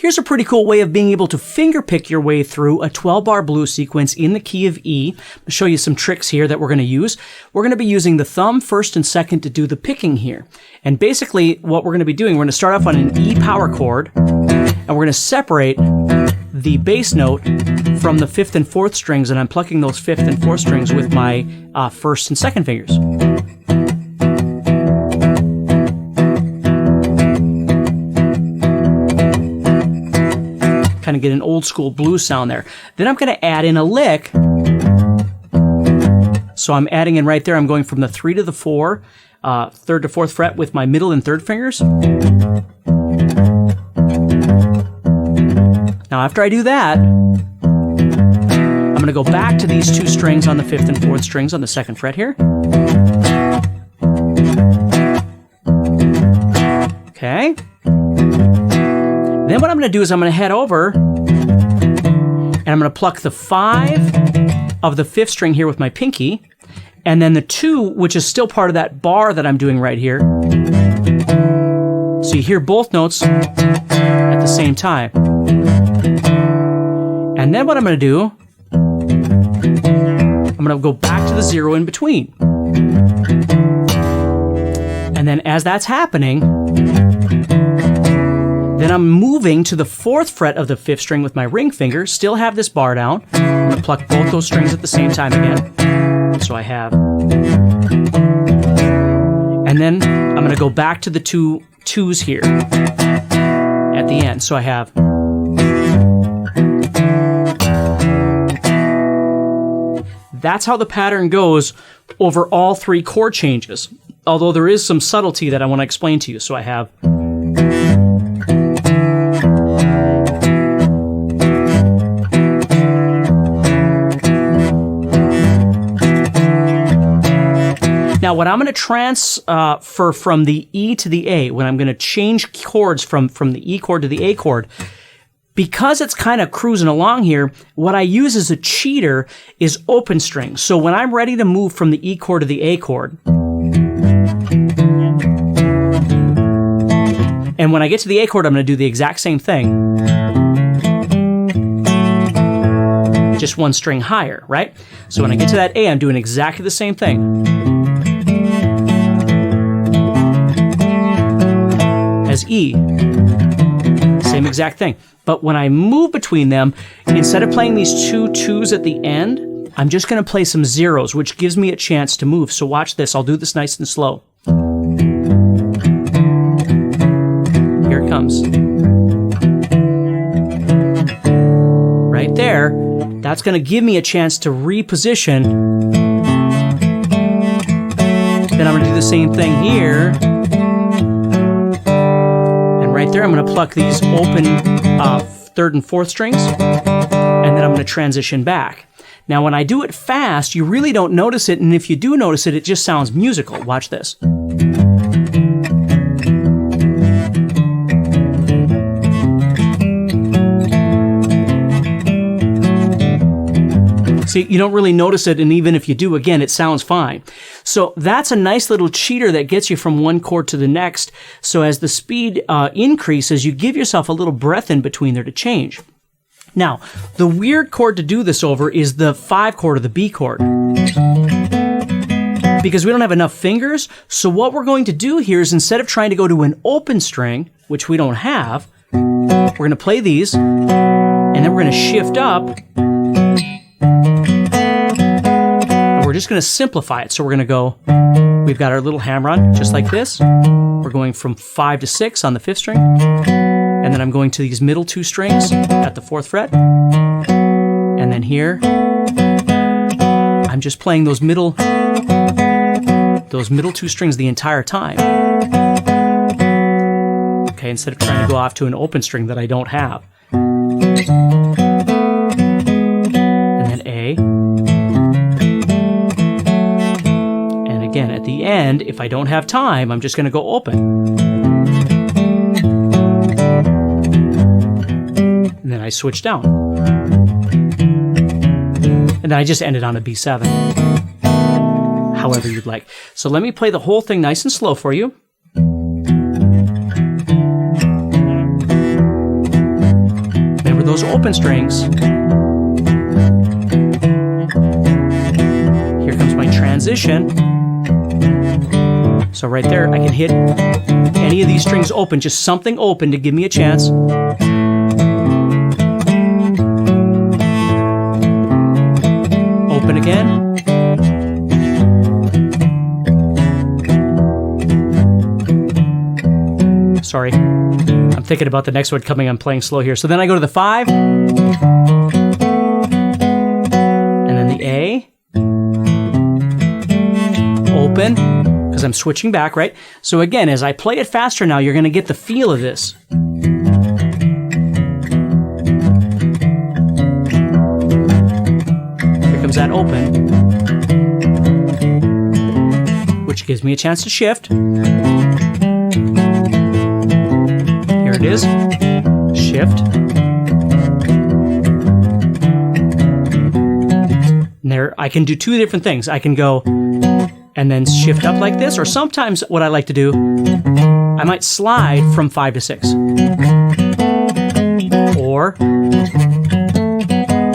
here's a pretty cool way of being able to finger pick your way through a 12-bar blues sequence in the key of E. I'll show you some tricks here that we're going to use. We're going to be using the thumb first and second to do the picking here. And basically what we're going to be doing, we're going to start off on an E power chord, and we're going to separate the bass note from the 5th and 4th strings, and I'm plucking those 5th and 4th strings with my 1st and 2nd fingers. Kind of get an old school blues sound there. Then I'm going to add in a lick. So I'm adding in right there, I'm going from the 3 to the 4, 3rd to 4th fret with my middle and 3rd fingers. Now after I do that, I'm going to go back to these 2 strings on the 5th and 4th strings on the 2nd fret here. Okay. Then what I'm going to do is I'm going to head over and I'm going to pluck the 5 of the 5th string here with my pinky, and then the 2, which is still part of that bar that I'm doing right here. So you hear both notes at the same time. And then what I'm going to do, I'm going to go back to the 0 in between. And then as that's happening, then I'm moving to the 4th fret of the 5th string with my ring finger, still have this bar down. I'm going to pluck both those strings at the same time again. So I have. And then I'm going to go back to the 2 2s here at the end. So I have. That's how the pattern goes over all 3 chord changes. Although there is some subtlety that I want to explain to you. So I have. Now, what I'm going to transfer from the E to the A, when I'm going to change chords from the E chord to the A chord, because it's kind of cruising along here, what I use as a cheater is open strings. So when I'm ready to move from the E chord to the A chord, and when I get to the A chord, I'm going to do the exact same thing. Just 1 string higher, right? So when I get to that A, I'm doing exactly the same thing as E. Same exact thing. But when I move between them, instead of playing these 2 2s at the end, I'm just going to play some 0s, which gives me a chance to move. So watch this. I'll do this nice and slow. Here it comes. Right there. That's going to give me a chance to reposition. Then I'm going to do the same thing here. And right there, I'm going to pluck these open 3rd and 4th strings. And then I'm going to transition back. Now, when I do it fast, you really don't notice it. And if you do notice it, it just sounds musical. Watch this. See, you don't really notice it, and even if you do, again, it sounds fine. So that's a nice little cheater that gets you from one chord to the next. So as the speed increases, you give yourself a little breath in between there to change. Now, the weird chord to do this over is the 5 chord or the B chord, because we don't have enough fingers. So what we're going to do here is, instead of trying to go to an open string, which we don't have, we're going to play these, and then we're going to shift up. We're just going to simplify it. So we're going to go, we've got our little hammer-on, just like this. We're going from 5 to 6 on the 5th string. And then I'm going to these middle 2 strings at the 4th fret. And then here, I'm just playing those middle 2 strings the entire time. Okay, instead of trying to go off to an open string that I don't have. And then A. Again, at the end, if I don't have time, I'm just going to go open. And then I switch down. And then I just ended on a B7. However you'd like. So let me play the whole thing nice and slow for you. those open strings. Here comes my transition. So right there, I can hit any of these strings open, just something open to give me a chance. Open again. Sorry, I'm thinking about the next one coming. I'm playing slow here. So then I go to the 5, and then the A, open, because I'm switching back, right? So again, as I play it faster now, you're going to get the feel of this. Here comes that open, which gives me a chance to shift. Here it is. Shift. And there, I can do two different things. I can go and then shift up like this, or sometimes what I like to do, I might slide from 5 to 6. Or,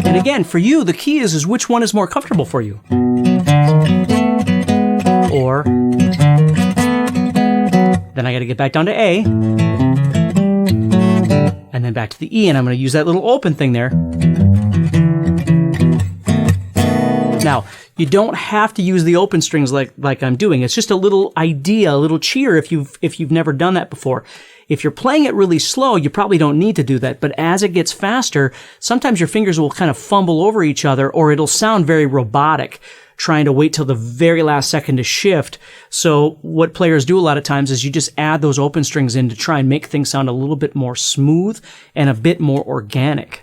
and again, for you, the key is which one is more comfortable for you. Or, then I got to get back down to A, and then back to the E, and I'm going to use that little open thing there. Now, you don't have to use the open strings like I'm doing. It's just a little idea, a little cheer if you've never done that before. If you're playing it really slow, you probably don't need to do that. But as it gets faster, sometimes your fingers will kind of fumble over each other, or it'll sound very robotic, trying to wait till the very last second to shift. So what players do a lot of times is you just add those open strings in to try and make things sound a little bit more smooth and a bit more organic.